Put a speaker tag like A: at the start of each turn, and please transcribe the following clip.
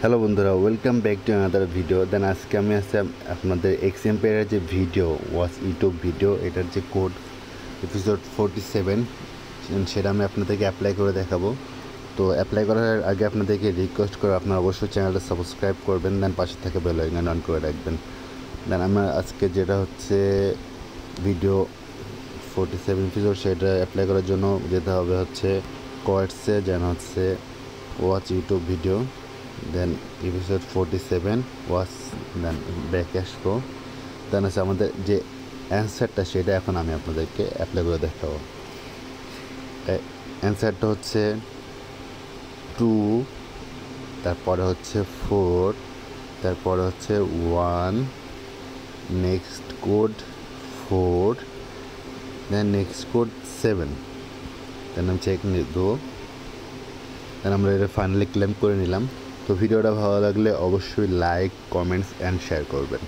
A: Hello বন্ধুরা, welcome back to another video. Then আজকে আমি আসছি আপনাদের এক্সাম্পেয়ারের যে ভিডিও ওয়াচ ইউটিউব ভিডিও, এটার যে কোড এপিসোড 47 সেটা আমি আপনাদেরকে অ্যাপ্লাই করে দেখাবো। তো অ্যাপ্লাই করার আগে আপনাদেরকে রিকোয়েস্ট করে আপনারা অবশ্যই চ্যানেলটা সাবস্ক্রাইব করবেন, দেন পাশে থেকে বেল আইকন অন করে রাখবেন। দেন আমার আজকে যেটা হচ্ছে ভিডিও 47 এপিসোড, সেটা অ্যাপ্লাই করার জন্য যেতে হবে হচ্ছে কোয়ার্টসে, যেন হচ্ছে ওয়াচ ইউটিউব ভিডিও, দেন এপিসোড 47 ওয়াচ, দেন ব্যাকে আসবো। দেন হচ্ছে আমাদের যে অ্যান্সারটা সেটা এখন আমি আপনাদেরকে অ্যাপ্লাই করে দেখাবো। অ্যান্সারটা হচ্ছে 2, তারপরে হচ্ছে 4, তারপরে হচ্ছে 1, next code 4, then next code 7। Then আমি চেক দেবো। দেন আমরা এটা ফাইনালি ক্লেম করে নিলাম। তো ভিডিওটা ভালো লাগলে অবশ্যই লাইক, কমেন্টস অ্যান্ড শেয়ার করবেন।